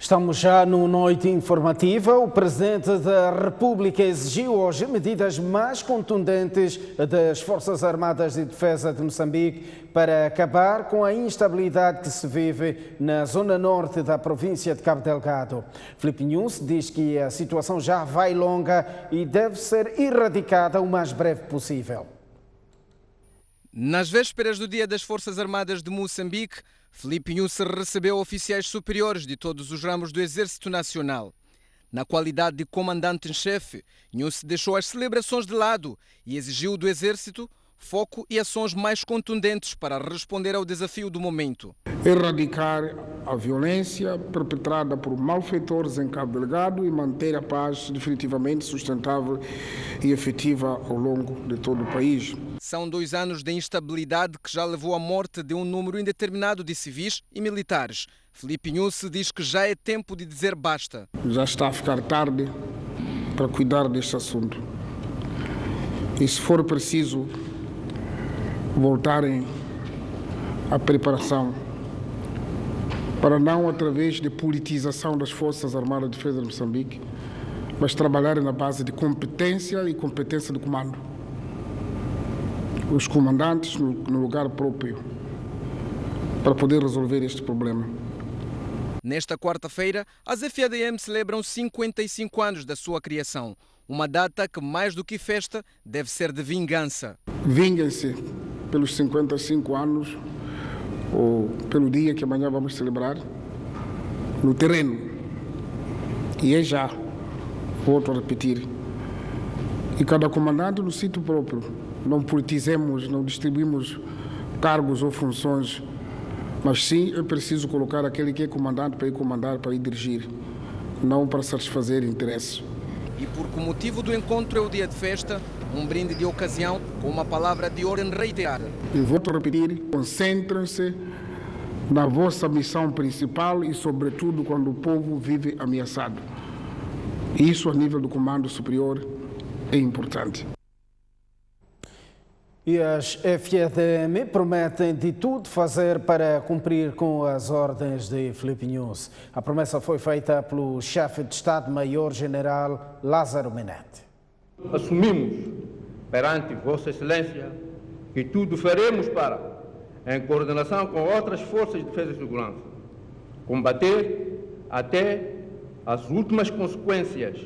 Estamos já no Noite Informativa. O Presidente da República exigiu hoje medidas mais contundentes das Forças Armadas de Defesa de Moçambique para acabar com a instabilidade que se vive na zona norte da província de Cabo Delgado. Filipe Nunes diz que a situação já vai longa e deve ser erradicada o mais breve possível. Nas vésperas do Dia das Forças Armadas de Moçambique, Filipe Nunes recebeu oficiais superiores de todos os ramos do Exército Nacional. Na qualidade de comandante-em-chefe, Nunes deixou as celebrações de lado e exigiu do Exército foco e ações mais contundentes para responder ao desafio do momento. Erradicar a violência perpetrada por malfeitores em Cabo Delgado e manter a paz definitivamente sustentável e efetiva ao longo de todo o país. São 2 anos de instabilidade que já levou à morte de um número indeterminado de civis e militares. Filipe Nunes diz que já é tempo de dizer basta. Já está a ficar tarde para cuidar deste assunto. E se for preciso voltarem à preparação para não através de politização das Forças Armadas de Defesa de Moçambique, mas trabalharem na base de competência e competência de comando. Os comandantes no lugar próprio para poder resolver este problema. Nesta quarta-feira, as FADM celebram 55 anos da sua criação. Uma data que, mais do que festa, deve ser de vingança. Vinguem-se pelos 55 anos, ou pelo dia que amanhã vamos celebrar, no terreno. E é já, volto a repetir. E cada comandante no sítio próprio. Não politizemos, não distribuímos cargos ou funções, mas sim é preciso colocar aquele que é comandante para ir comandar, para ir dirigir, não para satisfazer interesses. E porque o motivo do encontro é o dia de festa, um brinde de ocasião com uma palavra de ordem reiterada. E volto a repetir, concentrem-se na vossa missão principal e, sobretudo, quando o povo vive ameaçado. Isso, a nível do comando superior, é importante. E as FADM prometem de tudo fazer para cumprir com as ordens de Filipe Nunes. A promessa foi feita pelo chefe de Estado-Maior-General Lázaro Menete. Assumimos perante Vossa Excelência que tudo faremos para, em coordenação com outras forças de defesa e segurança, combater até as últimas consequências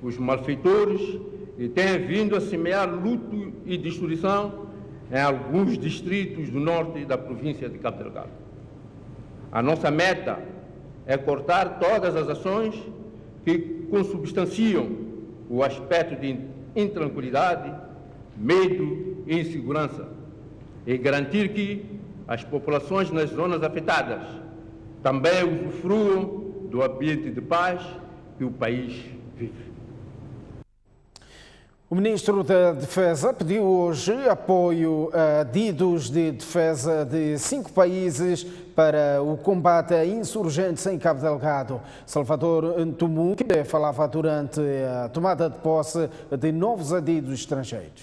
os malfeitores que têm vindo a semear luto e destruição em alguns distritos do norte da província de Cabo Delgado. A nossa meta é cortar todas as ações que consubstanciam o aspecto de intranquilidade, medo e insegurança e garantir que as populações nas zonas afetadas também usufruam do ambiente de paz que o país vive. O Ministro da Defesa pediu hoje apoio a adidos de defesa de 5 países para o combate a insurgentes em Cabo Delgado. Salvador Ntumuque falava durante a tomada de posse de novos adidos estrangeiros.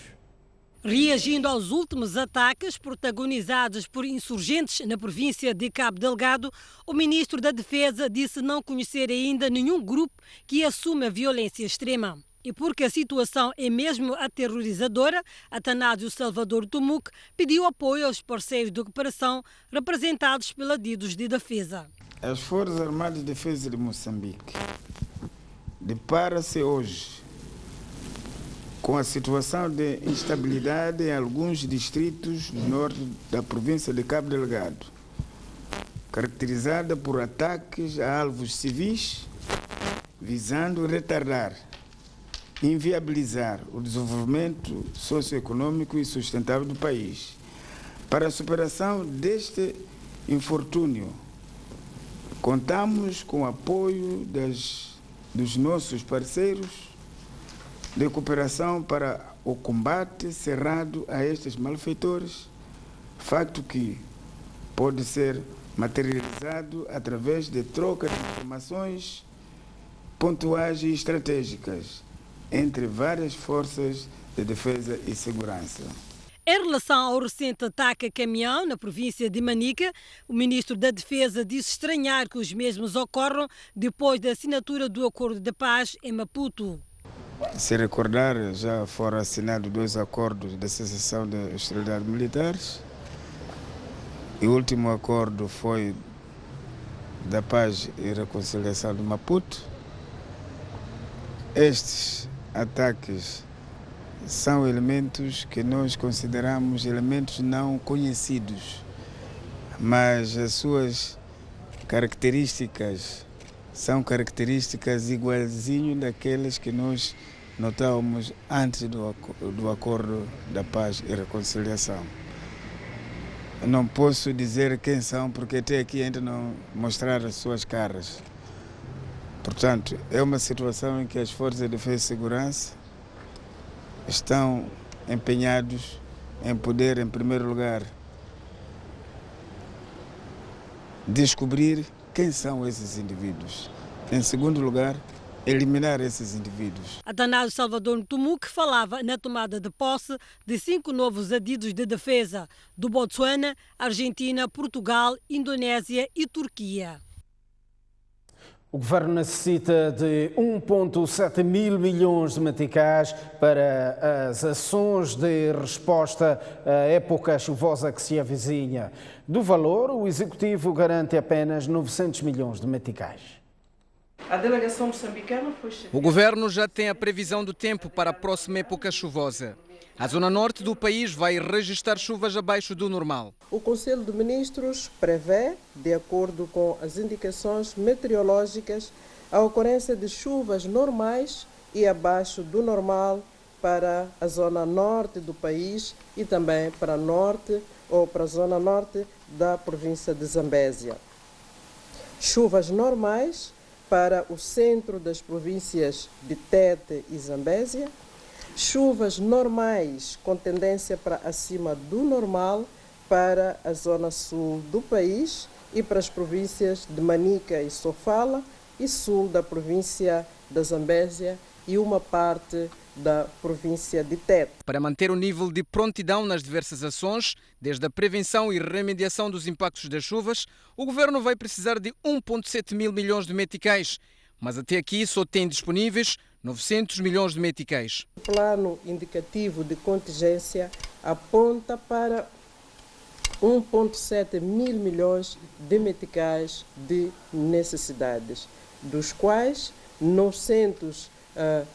Reagindo aos últimos ataques protagonizados por insurgentes na província de Cabo Delgado, o Ministro da Defesa disse não conhecer ainda nenhum grupo que assume a violência extrema. E porque a situação é mesmo aterrorizadora, Atanásio Salvador Ntumuque pediu apoio aos parceiros de cooperação representados pela adidos de defesa. As Forças Armadas de Defesa de Moçambique depara-se hoje com a situação de instabilidade em alguns distritos do norte da província de Cabo Delgado, caracterizada por ataques a alvos civis, visando retardar, inviabilizar o desenvolvimento socioeconômico e sustentável do país. Para a superação deste infortúnio, contamos com o apoio dos nossos parceiros de cooperação para o combate cerrado a estes malfeitores, facto que pode ser materializado através de troca de informações pontuais e estratégicas entre várias forças de defesa e segurança. Em relação ao recente ataque a caminhão na província de Manica, o ministro da Defesa disse estranhar que os mesmos ocorram depois da assinatura do Acordo de Paz em Maputo. Se recordar, já foram assinados 2 acordos de cessação de hostilidades militares. E o último acordo foi da Paz e Reconciliação de Maputo. Estes ataques são elementos que nós consideramos elementos não conhecidos, mas as suas características são características igualzinho daquelas que nós notávamos antes do Acordo da Paz e Reconciliação. Eu não posso dizer quem são, porque até aqui ainda não mostraram as suas caras. Portanto, é uma situação em que as Forças de Defesa e Segurança estão empenhados em poder, em primeiro lugar, descobrir quem são esses indivíduos. Em segundo lugar, eliminar esses indivíduos. Atanásio Salvador Ntumuque falava na tomada de posse de 5 novos adidos de defesa do Botsuana, Argentina, Portugal, Indonésia e Turquia. O governo necessita de 1,7 mil milhões de meticais para as ações de resposta à época chuvosa que se avizinha. Do valor, o executivo garante apenas 900 milhões de meticais. A delegação moçambicana foi... O governo já tem a previsão do tempo para a próxima época chuvosa. A zona norte do país vai registrar chuvas abaixo do normal. O Conselho de Ministros prevê, de acordo com as indicações meteorológicas, a ocorrência de chuvas normais e abaixo do normal para a zona norte do país e também para a norte ou para a zona norte da província de Zambésia. Chuvas normais para o centro das províncias de Tete e Zambésia. Chuvas normais com tendência para acima do normal para a zona sul do país e para as províncias de Manica e Sofala e sul da província da Zambésia e uma parte da província de Tete. Para manter o nível de prontidão nas diversas ações, desde a prevenção e remediação dos impactos das chuvas, o governo vai precisar de 1,7 mil milhões de meticais, mas até aqui só tem disponíveis 900 milhões de meticais. O plano indicativo de contingência aponta para 1,7 mil milhões de meticais de necessidades, dos quais 900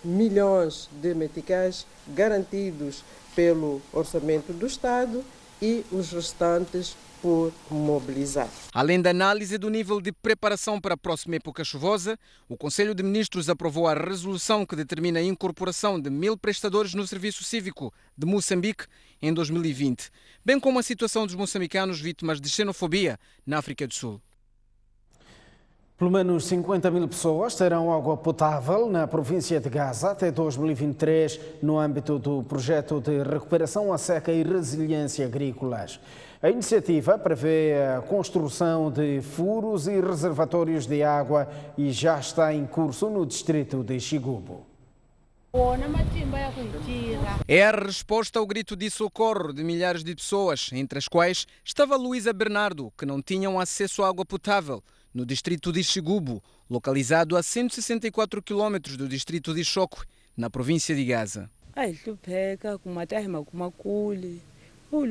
milhões de meticais garantidos pelo Orçamento do Estado e os restantes por mobilizar. Além da análise do nível de preparação para a próxima época chuvosa, o Conselho de Ministros aprovou a resolução que determina a incorporação de 1000 prestadores no Serviço Cívico de Moçambique em 2020, bem como a situação dos moçambicanos vítimas de xenofobia na África do Sul. Pelo menos 50 mil pessoas terão água potável na província de Gaza até 2023, no âmbito do projeto de recuperação à seca e resiliência agrícolas. A iniciativa prevê a construção de furos e reservatórios de água e já está em curso no distrito de Xigubo. É a resposta ao grito de socorro de milhares de pessoas, entre as quais estava Luísa Bernardo, que não tinham acesso à água potável, no distrito de Xigubo, localizado a 164 quilômetros do distrito de Chokwe, na província de Gaza.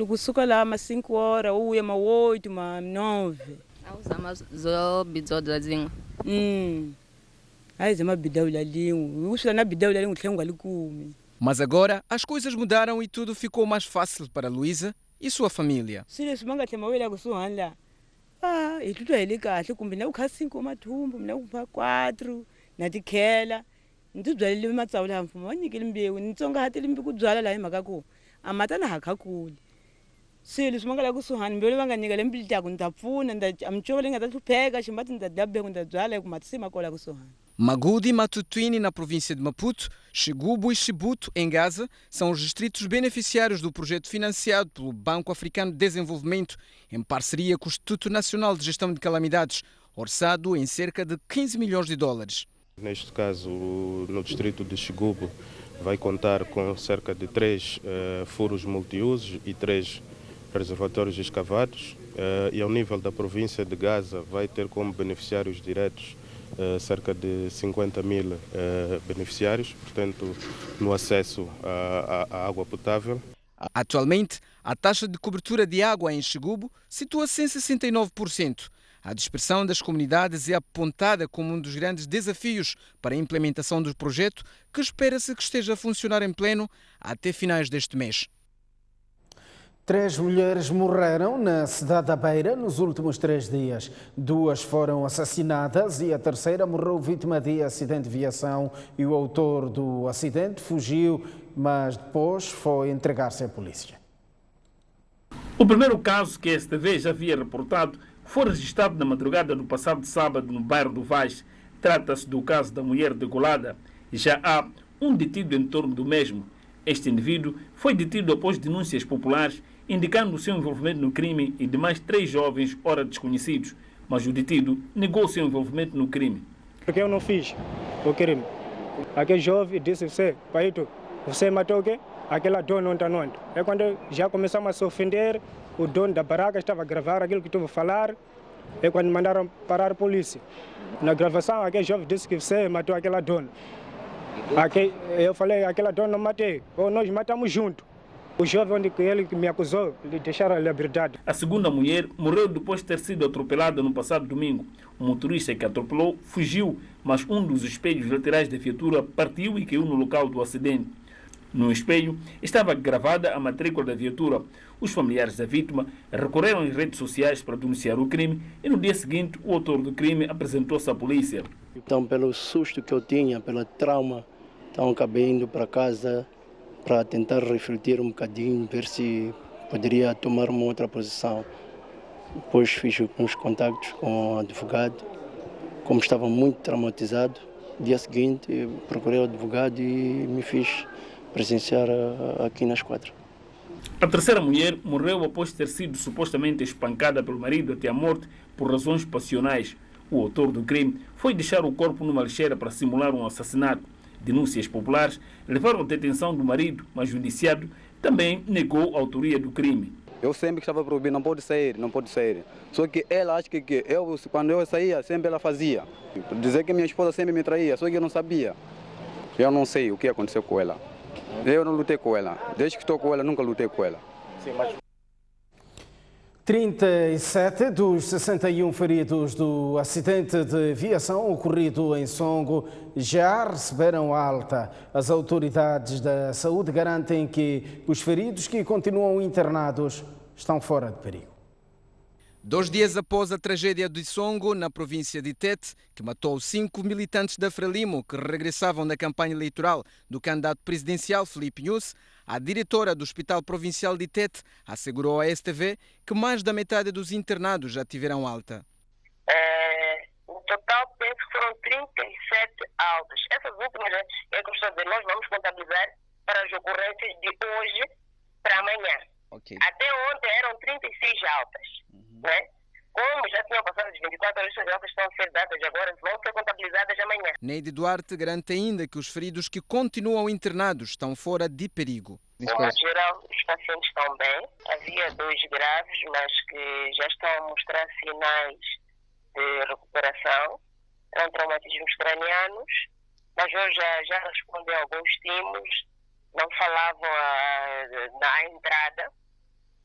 Kusuka lá umas 5 horas, uya umas 8, umas 9. Usama zo bizoda zinga. Aí zama bidaula lingu. Usula na bidaula lingu tlenga likumi. Mas agora as coisas mudaram e tudo ficou mais fácil para Luísa e sua família. Sile sumanga temawela kusuhanda. E tudo é kahle kumbe na ukha 5 mathumbu, na ukha 4, na tikhela. Ndizwalile matsaula mfumo wanyikile mbewu, nitsonga hatile mbi kudzwala la himaka ko. Amatana hakakuli. Sile sumanga kusuhanda mbele vanganyikele mbilita kuntapfuna amchova lenga tathupheka ximbati ndadabe kundadzwala kumatsima kola kusuhanda. Magudi e Matutuini, na província de Maputo, Xigubo e Xibuto, em Gaza, são os distritos beneficiários do projeto financiado pelo Banco Africano de Desenvolvimento, em parceria com o Instituto Nacional de Gestão de Calamidades, orçado em cerca de 15 milhões de dólares. Neste caso, no distrito de Xigubo, vai contar com cerca de 3 furos multiusos e 3 reservatórios escavados. E ao nível da província de Gaza vai ter como beneficiários diretos cerca de 50 mil beneficiários, portanto, no acesso à água potável. Atualmente, a taxa de cobertura de água em Xigubo situa-se em 69%. A dispersão das comunidades é apontada como um dos grandes desafios para a implementação do projeto, que espera-se que esteja a funcionar em pleno até finais deste mês. 3 mulheres morreram na cidade da Beira nos últimos 3 dias. 2 foram assassinadas e a terceira morreu vítima de acidente de viação e o autor do acidente fugiu, mas depois foi entregar-se à polícia. O primeiro caso que a STV já havia reportado foi registrado na madrugada do passado sábado no bairro do Vaz. Trata-se do caso da mulher degolada. Já há um detido em torno do mesmo. Este indivíduo foi detido após denúncias populares indicando o seu envolvimento no crime e de mais 3 jovens ora desconhecidos, mas o detido negou o seu envolvimento no crime. Porque eu não fiz o crime. Aquele jovem disse: Paito, você matou o quê? Aquela dona não está onde? É quando já começamos a se ofender, o dono da barraca estava a gravar aquilo que estou a falar, é quando mandaram parar a polícia. Na gravação, aquele jovem disse que você matou aquela dona. Eu falei: aquela dona não matei, ou nós matamos junto. O jovem onde ele me acusou, lhe deixaram a liberdade. A segunda mulher morreu depois de ter sido atropelada no passado domingo. O motorista que atropelou fugiu, mas um dos espelhos laterais da viatura partiu e caiu no local do acidente. No espelho estava gravada a matrícula da viatura. Os familiares da vítima recorreram às redes sociais para denunciar o crime e no dia seguinte o autor do crime apresentou-se à polícia. Então, pelo susto que eu tinha, pelo trauma, então acabei indo para casa para tentar refletir um bocadinho, ver se poderia tomar uma outra posição. Depois fiz uns contactos com o advogado. Como estava muito traumatizado, no dia seguinte procurei o advogado e me fiz presenciar aqui na esquadra. A terceira mulher morreu após ter sido supostamente espancada pelo marido até a morte por razões passionais. O autor do crime foi deixar o corpo numa lixeira para simular um assassinato. Denúncias populares levaram à detenção do marido, mas o judiciário também negou a autoria do crime. Eu sempre estava proibido, não pode sair. Só que ela acha que quando eu saía, sempre ela fazia. Dizer que minha esposa sempre me traía, só que eu não sabia. Eu não sei o que aconteceu com ela. Eu não lutei com ela. Desde que estou com ela, nunca lutei com ela. Sim, mas... 37 dos 61 feridos do acidente de viação ocorrido em Songo já receberam alta. As autoridades da saúde garantem que os feridos que continuam internados estão fora de perigo. 2 dias após a tragédia de Songo, na província de Tete, que matou 5 militantes da Frelimo que regressavam da campanha eleitoral do candidato presidencial Filipe Nyusi, a diretora do Hospital Provincial de Tete assegurou à STV que mais da metade dos internados já tiveram alta. No total, penso que foram 37 altas. Essas últimas, é que eu estou a dizer, nós vamos contabilizar para as ocorrências de hoje para amanhã. Okay. Até ontem eram 36 altas. Né? Como já tinham passado as 24 horas, essas altas estão a ser dadas agora, vão ser contabilizadas amanhã. Neide Duarte garante ainda que os feridos que continuam internados estão fora de perigo. De modo geral, os pacientes estão bem. Havia 2 graves, mas que já estão a mostrar sinais de recuperação. Eram traumatismos cranianos, mas hoje já respondem a alguns estímulos, não falavam na entrada.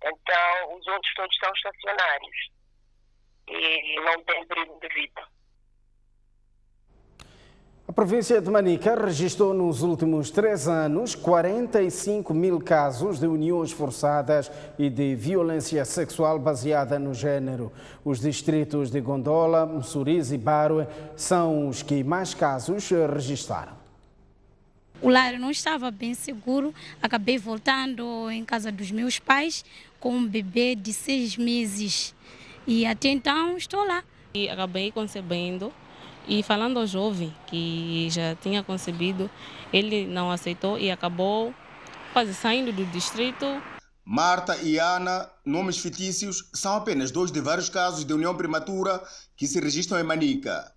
Então, os outros todos estão estacionários e não têm perigo de vida. A província de Manica registrou nos últimos 3 anos 45 mil casos de uniões forçadas e de violência sexual baseada no género. Os distritos de Gondola, Mussurize e Barue são os que mais casos registraram. O lar não estava bem seguro, acabei voltando em casa dos meus pais com um bebê de 6 meses e até então estou lá. E acabei concebendo e falando ao jovem que já tinha concebido, ele não aceitou e acabou quase saindo do distrito. Marta e Ana, nomes fictícios, são apenas 2 de vários casos de união prematura que se registram em Manica.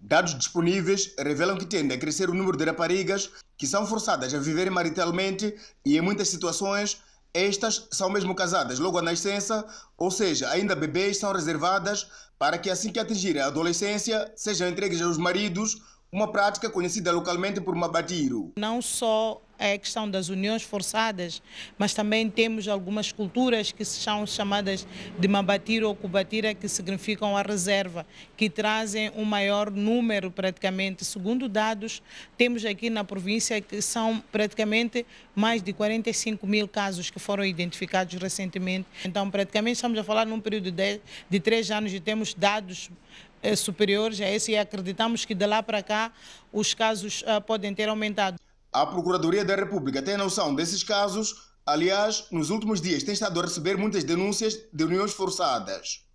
Dados disponíveis revelam que tende a crescer o número de raparigas que são forçadas a viverem maritalmente e, em muitas situações, estas são mesmo casadas logo à nascença, ou seja, ainda bebês são reservadas para que, assim que atingirem a adolescência, sejam entregues aos maridos, uma prática conhecida localmente por mabatiro. Não só é a questão das uniões forçadas, mas também temos algumas culturas que são chamadas de mabatiro ou cubatira, que significam a reserva, que trazem um maior número praticamente. Segundo dados, temos aqui na província que são praticamente mais de 45 mil casos que foram identificados recentemente. Então, praticamente estamos a falar num período de 3 anos e temos dados superiores a esse, e acreditamos que de lá para cá os casos podem ter aumentado. A Procuradoria da República tem noção desses casos. Aliás, nos últimos dias tem estado a receber muitas denúncias de uniões forçadas.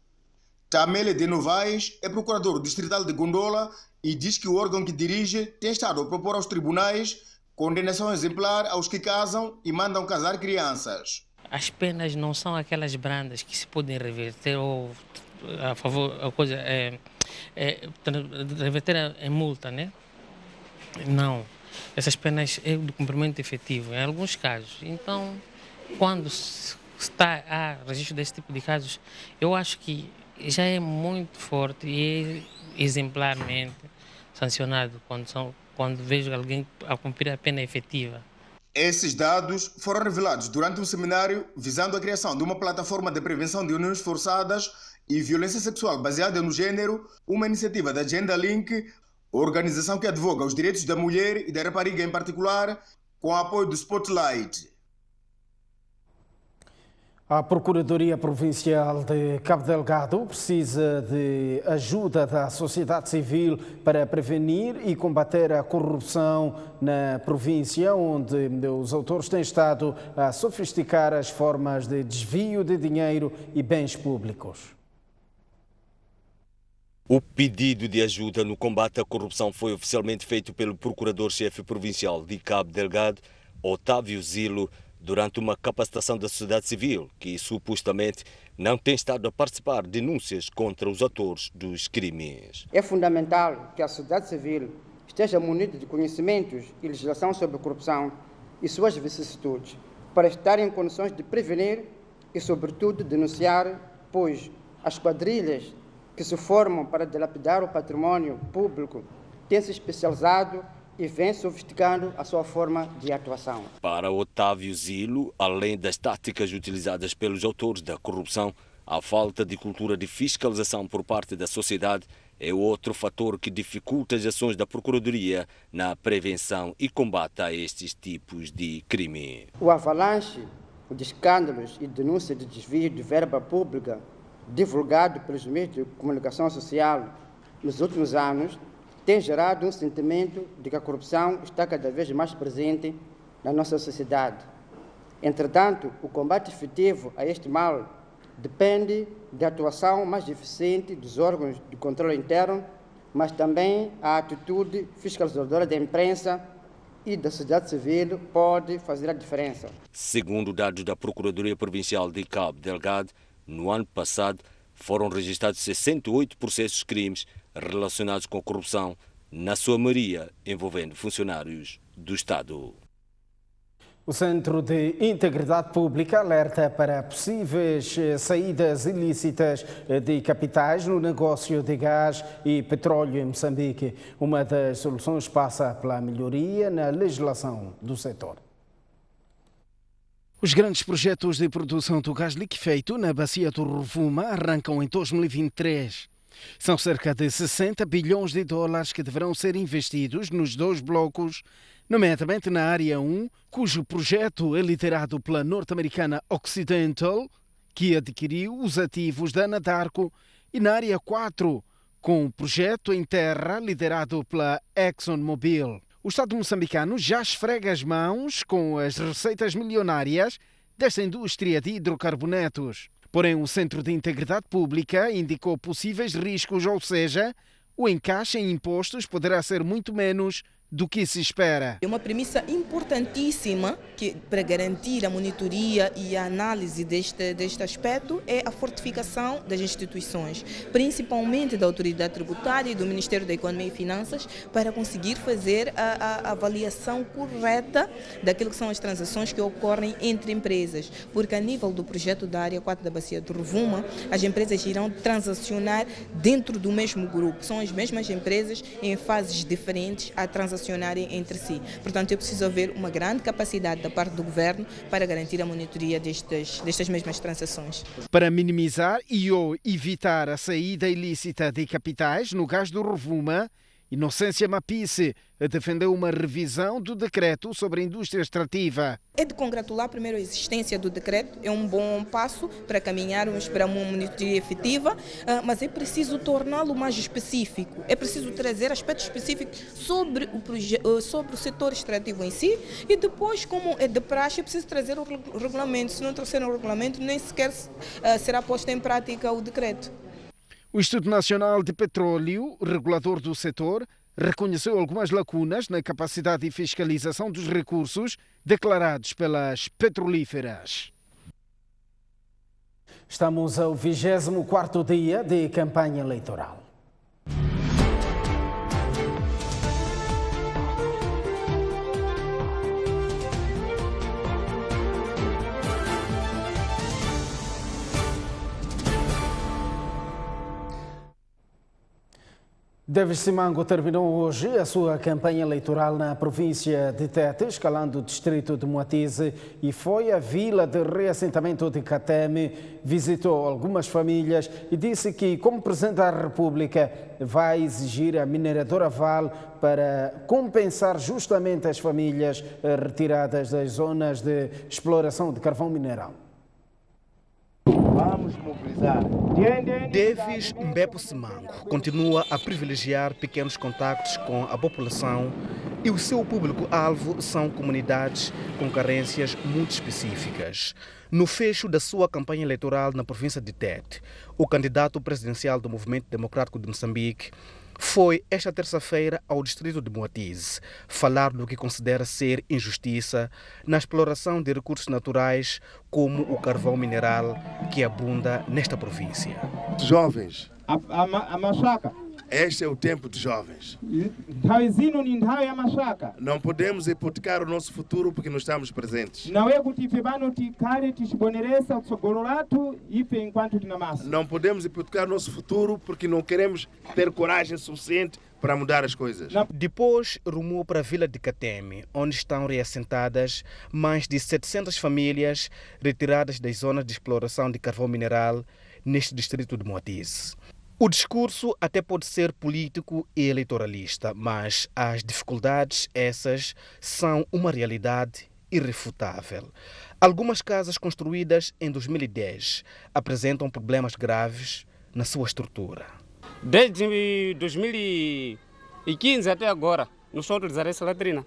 Tamele de Novaes é procurador distrital de Gondola e diz que o órgão que dirige tem estado a propor aos tribunais condenação exemplar aos que casam e mandam casar crianças. As penas não são aquelas brandas que se podem reverter ou a favor, a coisa reverter em multa, né? Não. Essas penas é de cumprimento efetivo, em alguns casos. Então, quando está a registro desse tipo de casos, eu acho que já é muito forte e é exemplarmente sancionado quando vejo alguém a cumprir a pena efetiva. Esses dados foram revelados durante um seminário visando a criação de uma plataforma de prevenção de uniões forçadas e violência sexual baseada no género, uma iniciativa da Agenda Link, organização que advoga os direitos da mulher e da rapariga em particular, com o apoio do Spotlight. A Procuradoria Provincial de Cabo Delgado precisa de ajuda da sociedade civil para prevenir e combater a corrupção na província, onde os autores têm estado a sofisticar as formas de desvio de dinheiro e bens públicos. O pedido de ajuda no combate à corrupção foi oficialmente feito pelo Procurador-Chefe Provincial de Cabo Delgado, Otávio Zilo, durante uma capacitação da sociedade civil, que supostamente não tem estado a participar de denúncias contra os autores dos crimes. É fundamental que a sociedade civil esteja munida de conhecimentos e legislação sobre a corrupção e suas vicissitudes, para estar em condições de prevenir e, sobretudo, denunciar, pois as quadrilhas que se formam para dilapidar o património público têm se especializado e vem sofisticando a sua forma de atuação. Para Otávio Zilo, além das táticas utilizadas pelos autores da corrupção, a falta de cultura de fiscalização por parte da sociedade é outro fator que dificulta as ações da Procuradoria na prevenção e combate a estes tipos de crime. O avalanche de escândalos e denúncias de desvio de verba pública divulgado pelos meios de comunicação social nos últimos anos tem gerado um sentimento de que a corrupção está cada vez mais presente na nossa sociedade. Entretanto, o combate efetivo a este mal depende da atuação mais eficiente dos órgãos de controle interno, mas também a atitude fiscalizadora da imprensa e da sociedade civil pode fazer a diferença. Segundo dados da Procuradoria Provincial de Cabo Delgado, no ano passado foram registrados 68 processos de crimes relacionados com a corrupção, na sua maioria envolvendo funcionários do Estado. O Centro de Integridade Pública alerta para possíveis saídas ilícitas de capitais no negócio de gás e petróleo em Moçambique. Uma das soluções passa pela melhoria na legislação do setor. Os grandes projetos de produção do gás liquefeito na bacia do Rovuma arrancam em 2023. São cerca de 60 bilhões de dólares que deverão ser investidos nos 2 blocos, nomeadamente na Área 1, cujo projeto é liderado pela norte-americana Occidental, que adquiriu os ativos da Anadarko, e na Área 4, com o projeto em terra liderado pela ExxonMobil. O Estado moçambicano já esfrega as mãos com as receitas milionárias desta indústria de hidrocarbonetos. Porém, o Centro de Integridade Pública indicou possíveis riscos, ou seja, o encaixe em impostos poderá ser muito menos do que se espera. É uma premissa importantíssima para garantir a monitoria e a análise deste aspecto é a fortificação das instituições, principalmente da Autoridade Tributária e do Ministério da Economia e Finanças, para conseguir fazer a avaliação correta daquilo que são as transações que ocorrem entre empresas, porque a nível do projeto da Área 4 da Bacia do Rovuma, as empresas irão transacionar dentro do mesmo grupo, são as mesmas empresas em fases diferentes a transacionarem entre si. Portanto, é preciso haver uma grande capacidade da parte do Governo para garantir a monitoria destas mesmas transações. Para minimizar e ou evitar a saída ilícita de capitais no gás do Rovuma, Inocência Mapice defendeu uma revisão do decreto sobre a indústria extrativa. É de congratular primeiro a existência do decreto, é um bom passo para caminharmos para uma monitoria efetiva, mas é preciso torná-lo mais específico, é preciso trazer aspectos específicos sobre o setor extrativo em si e depois, como é de praxe, é preciso trazer o regulamento. Se não trouxer o regulamento, nem sequer será posto em prática o decreto. O Instituto Nacional de Petróleo, regulador do setor, reconheceu algumas lacunas na capacidade de fiscalização dos recursos declarados pelas petrolíferas. Estamos ao 24º dia de campanha eleitoral. Davis Simango terminou hoje a sua campanha eleitoral na província de Tete, escalando o distrito de Moatize, e foi à vila de reassentamento de Kateme, visitou algumas famílias e disse que, como Presidente da República, vai exigir a mineradora Vale para compensar justamente as famílias retiradas das zonas de exploração de carvão mineral. Vamos mobilizar. Davis Mbepo Simango continua a privilegiar pequenos contactos com a população e o seu público-alvo são comunidades com carências muito específicas. No fecho da sua campanha eleitoral na província de Tete, o candidato presidencial do Movimento Democrático de Moçambique foi esta terça-feira ao distrito de Moatize falar do que considera ser injustiça na exploração de recursos naturais como o carvão mineral que abunda nesta província. Jovens, a machaca. Este é o tempo de jovens. Não podemos hipotecar o nosso futuro porque não estamos presentes. Não podemos hipotecar o nosso futuro porque não queremos ter coragem suficiente para mudar as coisas. Depois rumou para a vila de Kateme, onde estão reassentadas mais de 700 famílias retiradas das zonas de exploração de carvão mineral neste distrito de Moatize. O discurso até pode ser político e eleitoralista, mas as dificuldades, essas, são uma realidade irrefutável. Algumas casas construídas em 2010 apresentam problemas graves na sua estrutura. Desde 2015 até agora, não estou a utilizar essa latrina.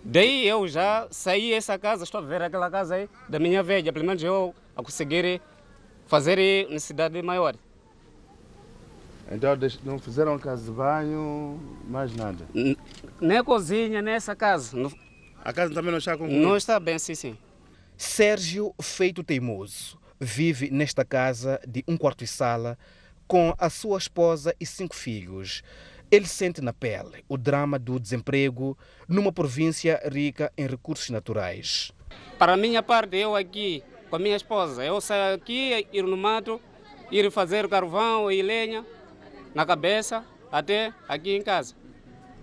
Daí eu já saí dessa casa, estou a ver aquela casa aí da minha velha, pelo menos eu a conseguir fazer necessidade maior. Então não fizeram casa de banho, mais nada? Nem a cozinha, nem essa casa. A casa também não está concluída? Não está bem, sim. Sérgio Feito Teimoso vive nesta casa de 1 quarto e sala com a sua esposa e 5 filhos. Ele sente na pele o drama do desemprego numa província rica em recursos naturais. Para a minha parte, eu aqui com a minha esposa, eu saio aqui, ir no mato, ir fazer carvão e lenha na cabeça até aqui em casa,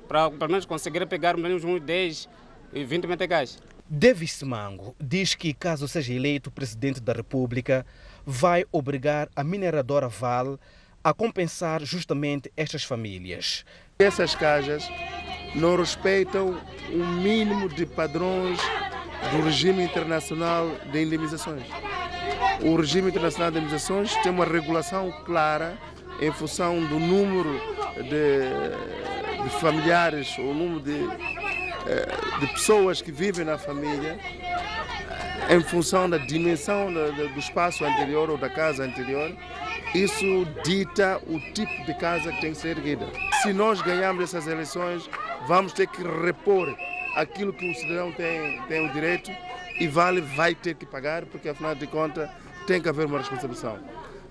para pelo menos conseguir pegar menos uns 10 e 20 meticais. Davis Simango diz que, caso seja eleito presidente da República, vai obrigar a mineradora Vale a compensar justamente estas famílias. Essas casas não respeitam o mínimo de padrões do regime internacional de indemnizações. O regime internacional de indemnizações tem uma regulação clara em função do número de familiares, o número de pessoas que vivem na família, em função da dimensão do espaço anterior ou da casa anterior. Isso dita o tipo de casa que tem que ser erguida. Se nós ganharmos essas eleições, vamos ter que repor aquilo que o cidadão tem o direito e Vale vai ter que pagar, porque afinal de contas tem que haver uma responsabilização.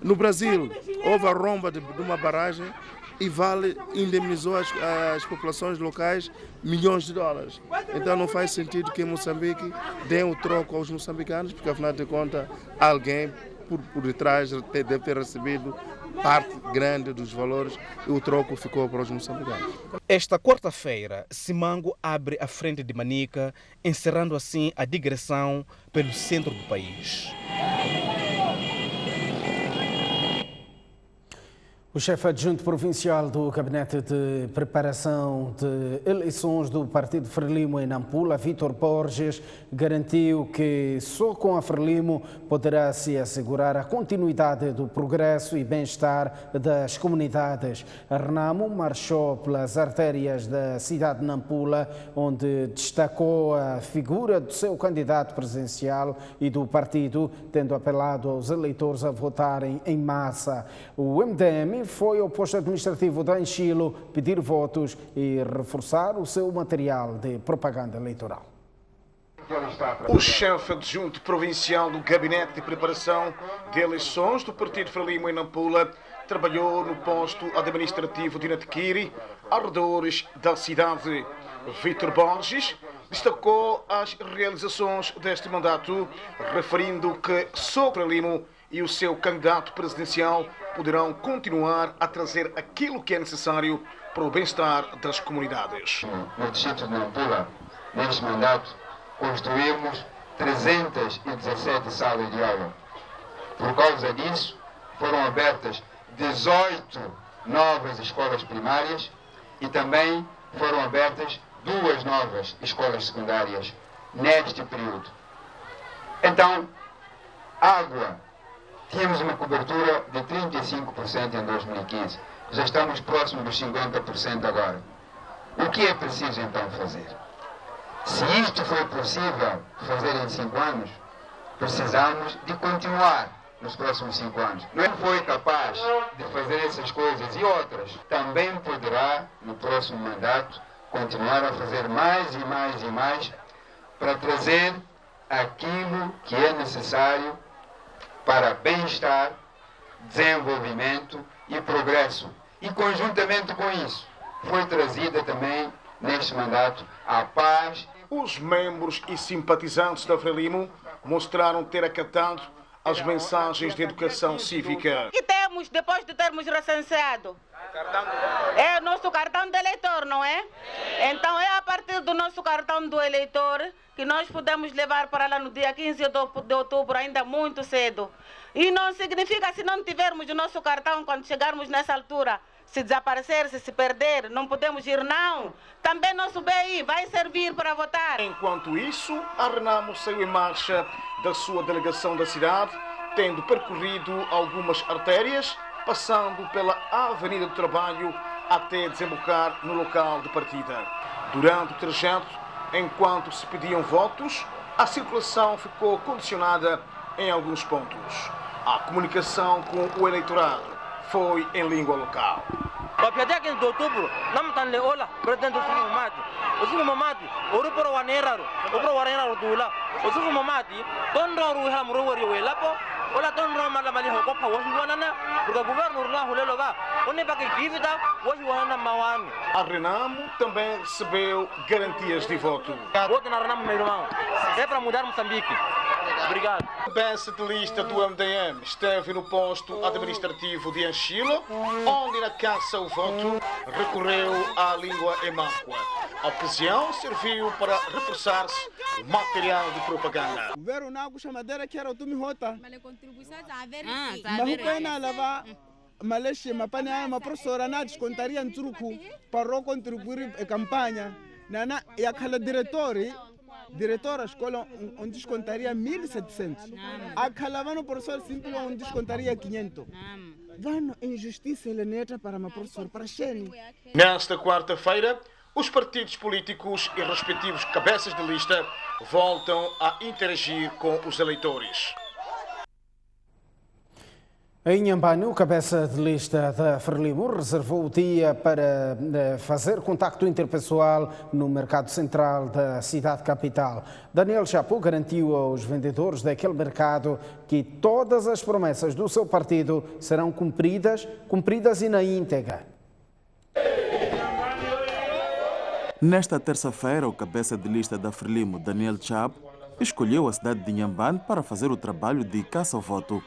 No Brasil, houve a romba de uma barragem e Vale indemnizou as populações locais milhões de dólares. Então não faz sentido que em Moçambique dê o troco aos moçambicanos, porque afinal de contas alguém por detrás deve ter recebido parte grande dos valores e o troco ficou para os moçambicanos. Esta quarta-feira, Simango abre a frente de Manica, encerrando assim a digressão pelo centro do país. O chefe adjunto provincial do Gabinete de Preparação de Eleições do Partido Frelimo em Nampula, Vítor Borges, garantiu que só com a Frelimo poderá se assegurar a continuidade do progresso e bem-estar das comunidades. A Renamo marchou pelas artérias da cidade de Nampula, onde destacou a figura do seu candidato presidencial e do partido, tendo apelado aos eleitores a votarem em massa. O MDM foi ao posto administrativo de Anchilo pedir votos e reforçar o seu material de propaganda eleitoral. O chefe adjunto provincial do Gabinete de Preparação de Eleições do Partido Frelimo em Nampula trabalhou no posto administrativo de Natequiri, arredores da cidade. Vítor Borges destacou as realizações deste mandato, referindo que só Frelimo e o seu candidato presidencial poderão continuar a trazer aquilo que é necessário para o bem-estar das comunidades. No distrito de Nampula, neste mandato, construímos 317 salas de aula. Por causa disso, foram abertas 18 novas escolas primárias e também foram abertas 2 novas escolas secundárias neste período. Então, água. Tínhamos uma cobertura de 35% em 2015. Já estamos próximos dos 50% agora. O que é preciso então fazer? Se isto foi possível fazer em 5 anos, precisamos de continuar nos próximos 5 anos. Não foi capaz de fazer essas coisas e outras, também poderá, no próximo mandato, continuar a fazer mais e mais e mais para trazer aquilo que é necessário para bem-estar, desenvolvimento e progresso. E conjuntamente com isso, foi trazida também, neste mandato, a paz. Os membros e simpatizantes da Frelimo mostraram ter acatado as mensagens de educação cívica. O que temos depois de termos recenseado? É o nosso cartão de eleitor, não é? Então é a partir do nosso cartão do eleitor que nós podemos levar para lá no dia 15 de outubro, ainda muito cedo. E não significa, se não tivermos o nosso cartão, quando chegarmos nessa altura, se desaparecer, se perder, não podemos ir, não. Também nosso BI vai servir para votar. Enquanto isso, a Renamo saiu em marcha da sua delegação da cidade, tendo percorrido algumas artérias, passando pela Avenida do Trabalho até desembocar no local de partida. Durante o trajeto, enquanto se pediam votos, a circulação ficou condicionada em alguns pontos. A comunicação com o eleitorado foi em língua local. Dia 15 de outubro, não tan leola, presidente do Mamadi. O Sumo Mamadi, o Rupro Waneraru, o Pro Waneraru Dula, o Sumo Mamadi, Tonro Hamro Welapo, Ola Tonro Malamali Hokopa, Wahiwana, porque o governo lá Huleloga, onde para que dívida, Wahiwana Mawami. A Renamo também recebeu garantias de voto. Voto na Renamo, meu irmão. É para mudar Moçambique. Obrigado. O cabeça de lista do MDM esteve no posto administrativo de Anchilo, onde na caça ao voto recorreu à língua emáqua. A ocasião serviu para reforçar-se o material de propaganda. O governo não chamadeira que era o Tumi Rota. Mas o lava Malaysia, uma professora na descontaria em truco para contribuir a campanha. Nana e aquela diretora da escola onde descontaria 1.700. Aquela no professor simples onde descontaria 500. Vano injustiça eleneta para uma professora para Xene. Nesta quarta-feira, os partidos políticos e respectivos cabeças de lista voltam a interagir com os eleitores. Em Inhambane, o cabeça de lista da Frelimo reservou o dia para fazer contacto interpessoal no mercado central da cidade capital. Daniel Chapo garantiu aos vendedores daquele mercado que todas as promessas do seu partido serão cumpridas e na íntegra. Nesta terça-feira, o cabeça de lista da Frelimo, Daniel Chapo, escolheu a cidade de Inhambane para fazer o trabalho de caça ao voto.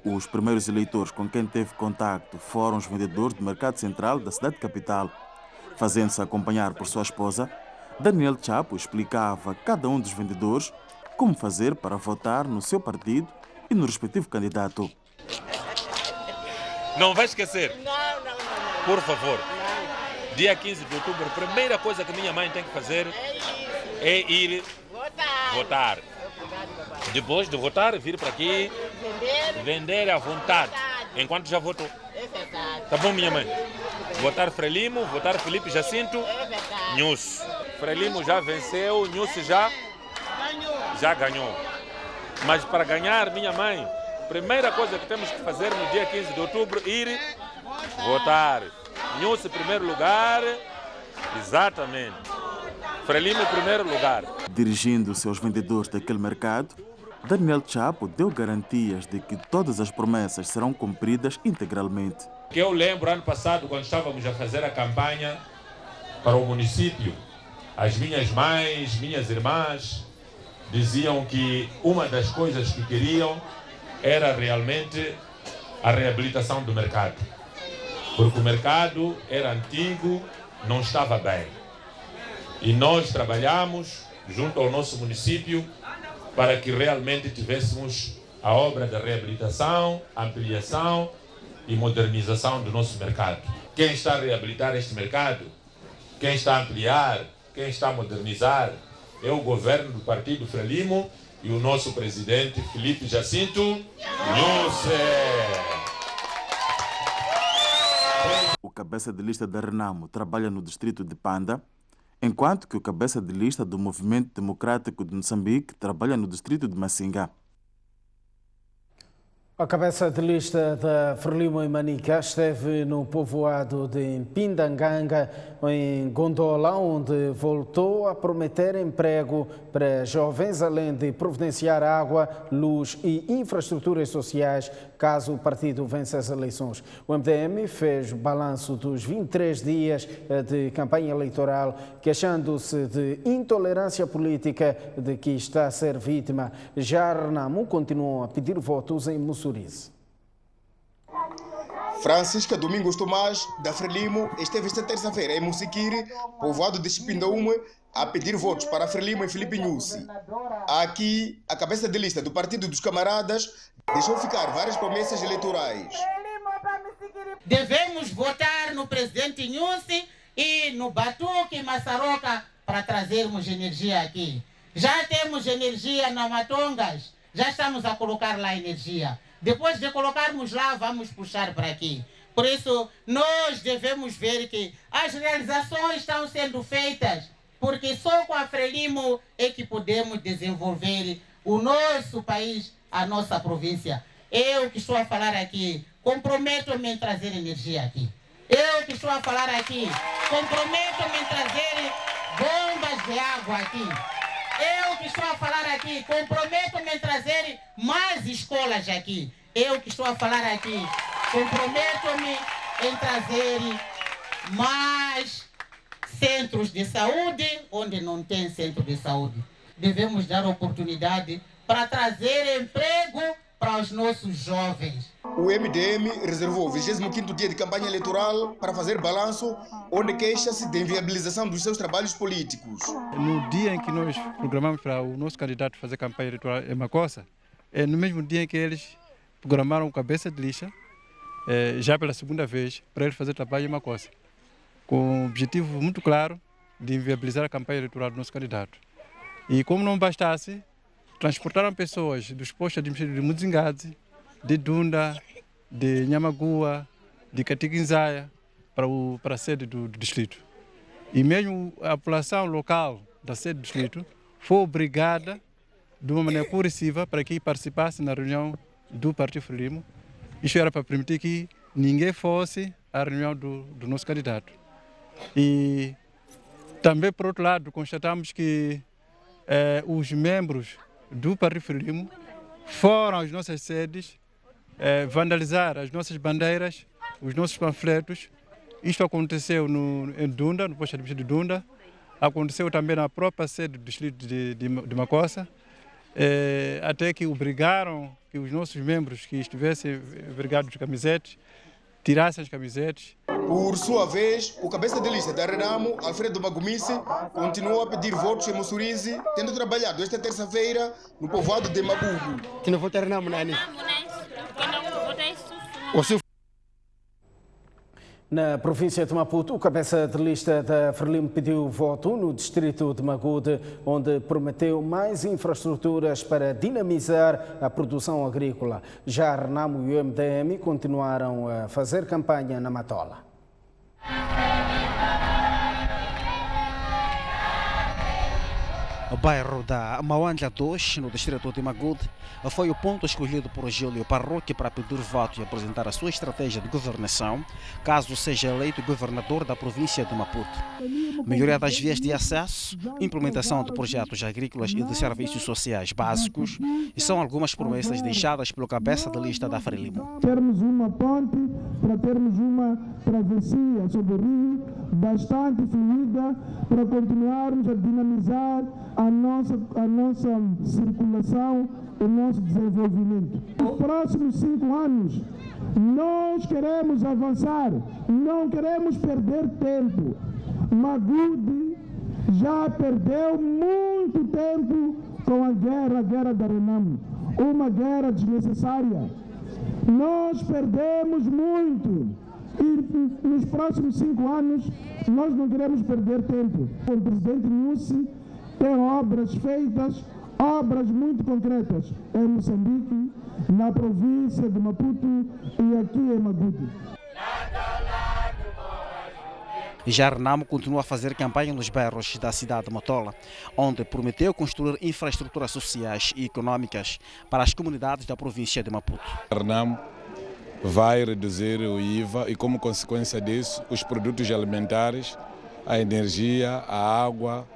Os primeiros eleitores com quem teve contacto foram os vendedores do mercado central da cidade capital. Fazendo-se acompanhar por sua esposa, Daniel Chapo explicava a cada um dos vendedores como fazer para votar no seu partido e no respectivo candidato. Não vai esquecer, por favor, dia 15 de outubro, a primeira coisa que minha mãe tem que fazer é ir votar. Depois de votar, vir para aqui, vender à vontade, enquanto já votou. Tá bom, minha mãe? Votar Frelimo, votar Felipe Jacinto, Nhus. Frelimo já venceu, Nhus já ganhou. Mas para ganhar, minha mãe, primeira coisa que temos que fazer no dia 15 de outubro, ir votar. Nhus em primeiro lugar, exatamente. Frelimo em primeiro lugar. Dirigindo-se aos vendedores daquele mercado, Daniel Chapo deu garantias de que todas as promessas serão cumpridas integralmente. Que eu lembro ano passado, quando estávamos a fazer a campanha para o município, as minhas mães, minhas irmãs diziam que uma das coisas que queriam era realmente a reabilitação do mercado. Porque o mercado era antigo, não estava bem. E nós trabalhamos junto ao nosso município para que realmente tivéssemos a obra da reabilitação, ampliação e modernização do nosso mercado. Quem está a reabilitar este mercado, quem está a ampliar, quem está a modernizar é o governo do Partido Frelimo e o nosso presidente Felipe Jacinto Nhuse. O cabeça de lista da Renamo trabalha no distrito de Panda, enquanto que o cabeça de lista do Movimento Democrático de Moçambique trabalha no distrito de Massinga. A cabeça de lista da Frelimo em Manica esteve no povoado de Pindanganga, em Gondola, onde voltou a prometer emprego para jovens, além de providenciar água, luz e infraestruturas sociais, caso o partido vença as eleições. O MDM fez balanço dos 23 dias de campanha eleitoral, queixando-se de intolerância política de que está a ser vítima. Já a Renamo continuou a pedir votos em Mussurize. Francisca Domingos Tomás, da Frelimo, esteve esta terça-feira em Musiquiri, povoado de Chipindaume, a pedir votos para Frelimo e Felipe Nhuse. Aqui, a cabeça de lista do Partido dos Camaradas deixou ficar várias promessas eleitorais. Devemos votar no presidente Nhuse e no Batuque e Massaroca para trazermos energia aqui. Já temos energia na Matongas, já estamos a colocar lá energia. Depois de colocarmos lá, vamos puxar para aqui. Por isso, nós devemos ver que as realizações estão sendo feitas, porque só com a Frelimo é que podemos desenvolver o nosso país, a nossa província. Eu que estou a falar aqui, comprometo-me em trazer energia aqui. Eu que estou a falar aqui, comprometo-me em trazer bombas de água aqui. Eu que estou a falar aqui, comprometo-me em trazer mais escolas aqui. Eu que estou a falar aqui, comprometo-me em trazer mais centros de saúde, onde não tem centro de saúde. Devemos dar oportunidade para trazer emprego para os nossos jovens. O MDM reservou o 25º dia de campanha eleitoral para fazer balanço, onde queixa-se de inviabilização dos seus trabalhos políticos. No dia em que nós programamos para o nosso candidato fazer campanha eleitoral em Macossa, é no mesmo dia em que eles programaram o cabeça de lista, já pela segunda vez, para ele fazer trabalho em Macossa, com um objetivo muito claro de inviabilizar a campanha eleitoral do nosso candidato. E como não bastasse, transportaram pessoas dos postos administrativos de Muzingadze, de Dunda, de Nhamagua, de Catiquinzaia, para a sede do distrito. E mesmo a população local da sede do distrito foi obrigada de uma maneira coerciva para que participasse na reunião do Partido Frelimo. Isso era para permitir que ninguém fosse à reunião do nosso candidato. E também, por outro lado, constatamos que os membros do Partido Frelimo foram às nossas sedes vandalizar as nossas bandeiras, os nossos panfletos. Isto aconteceu em Dunda, no posto administrativo de Dunda. Aconteceu também na própria sede do distrito de Macossa, até que obrigaram que os nossos membros que estivessem vergados de camisetes tirassem as camisetes. Por sua vez, o cabeça de lista da Renamo, Alfredo Magumice, continuou a pedir votos em Mussurize, tendo trabalhado esta terça-feira no povoado de Magugu. Que não vota Renamo, Nani? Na província de Maputo, o cabeça de lista da Frelimo pediu voto no distrito de Magude, onde prometeu mais infraestruturas para dinamizar a produção agrícola. Já a Renamo e o MDM continuaram a fazer campanha na Matola. O bairro da Mauanja 2, no distrito de Magude, foi o ponto escolhido por Júlio Parroque para pedir voto e apresentar a sua estratégia de governação, caso seja eleito governador da província de Maputo. Melhoria das vias de acesso, implementação de projetos agrícolas e de serviços sociais básicos, e são algumas promessas deixadas pelo cabeça de lista da Frelimo. Termos uma ponte, para termos uma travessia sobre o rio bastante fluida, para continuarmos a dinamizar a nossa circulação, o nosso desenvolvimento. Nos próximos 5 anos, nós queremos avançar, não queremos perder tempo. Magude já perdeu muito tempo com a guerra da Renamo, uma guerra desnecessária. Nós perdemos muito e nos próximos 5 anos nós não queremos perder tempo. O presidente Nussi tem obras feitas, obras muito concretas em Moçambique, na província de Maputo e aqui em Magude. Já Renamo continua a fazer campanha nos bairros da cidade de Matola, onde prometeu construir infraestruturas sociais e econômicas para as comunidades da província de Maputo. Renamo vai reduzir o IVA e, como consequência disso, os produtos alimentares, a energia, a água,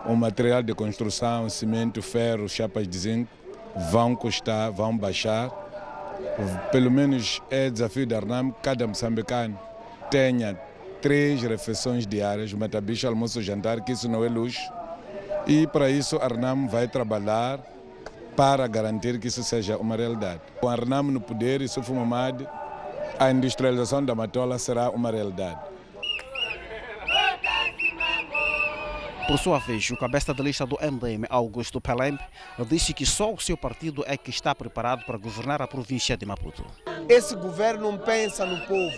o material de construção, cimento, ferro, chapas de zinco vão baixar. Pelo menos é desafio da Renamo que cada moçambicano tenha 3 refeições diárias, matabicho, almoço, jantar, que isso não é luxo. E para isso a Renamo vai trabalhar para garantir que isso seja uma realidade. Com a Renamo no poder e Sufo Mamadi, a industrialização da Matola será uma realidade. Por sua vez, o cabeça de lista do MDM, Augusto Pelembe, disse que só o seu partido é que está preparado para governar a província de Maputo. Esse governo não pensa no povo.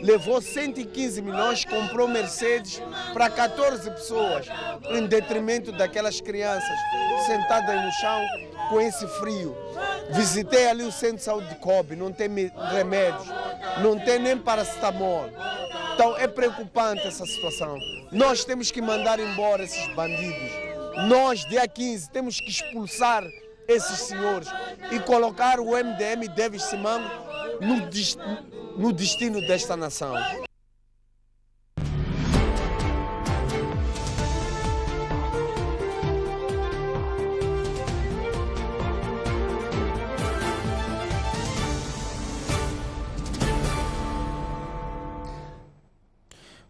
Levou 115 milhões, comprou Mercedes para 14 pessoas, em detrimento daquelas crianças sentadas no chão com esse frio. Visitei ali o centro de saúde de Kobe, não tem remédios, não tem nem paracetamol. Então é preocupante essa situação. Nós temos que mandar embora esses bandidos. Nós, dia 15, temos que expulsar esses senhores e colocar o MDM Davis Simango no destino desta nação.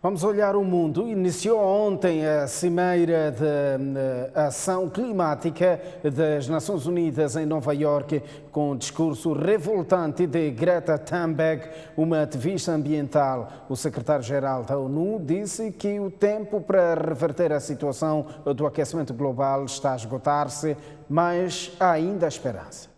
Vamos olhar o mundo. Iniciou ontem a Cimeira de Ação Climática das Nações Unidas em Nova Iorque, com um discurso revoltante de Greta Thunberg, uma ativista ambiental. O secretário-geral da ONU disse que o tempo para reverter a situação do aquecimento global está a esgotar-se, mas há ainda esperança.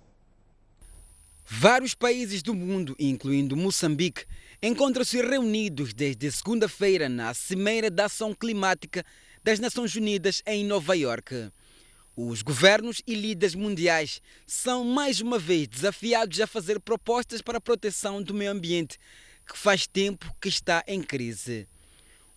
Vários países do mundo, incluindo Moçambique, encontram-se reunidos desde segunda-feira na Cimeira da Ação Climática das Nações Unidas em Nova Iorque. Os governos e líderes mundiais são mais uma vez desafiados a fazer propostas para a proteção do meio ambiente, que faz tempo que está em crise.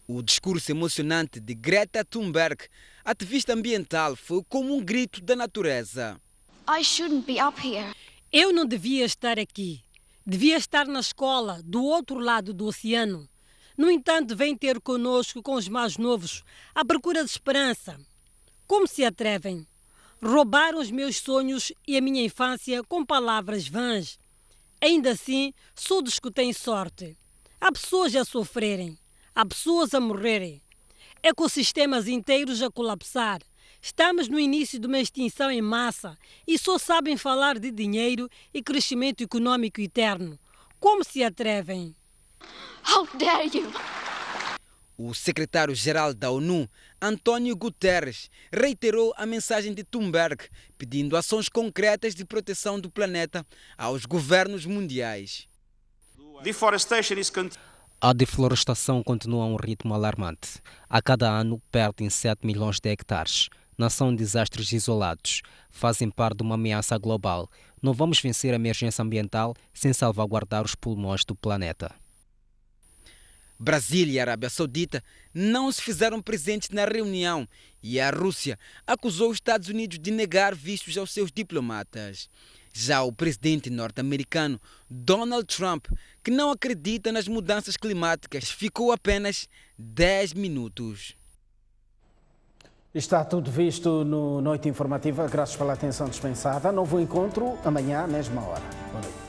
O discurso emocionante de Greta Thunberg, ativista ambiental, foi como um grito da natureza. I shouldn't be up here. Eu não devia estar aqui. Devia estar na escola, do outro lado do oceano. No entanto, vem ter conosco com os mais novos, à procura de esperança. Como se atrevem? Roubaram os meus sonhos e a minha infância com palavras vãs. Ainda assim, sou dos que têm sorte. Há pessoas a sofrerem, há pessoas a morrerem. Ecossistemas inteiros a colapsar. Estamos no início de uma extinção em massa e só sabem falar de dinheiro e crescimento econômico eterno. Como se atrevem? How dare you? O secretário-geral da ONU, António Guterres, reiterou a mensagem de Thunberg, pedindo ações concretas de proteção do planeta aos governos mundiais. A deflorestação continua a um ritmo alarmante. A cada ano, perdem 7 milhões de hectares. Não são desastres isolados. Fazem parte de uma ameaça global. Não vamos vencer a emergência ambiental sem salvaguardar os pulmões do planeta. Brasil e a Arábia Saudita não se fizeram presentes na reunião e a Rússia acusou os Estados Unidos de negar vistos aos seus diplomatas. Já o presidente norte-americano Donald Trump, que não acredita nas mudanças climáticas, ficou apenas 10 minutos. Está tudo visto no Noite Informativa. Graças pela atenção dispensada. Novo encontro amanhã, mesma hora. Boa noite.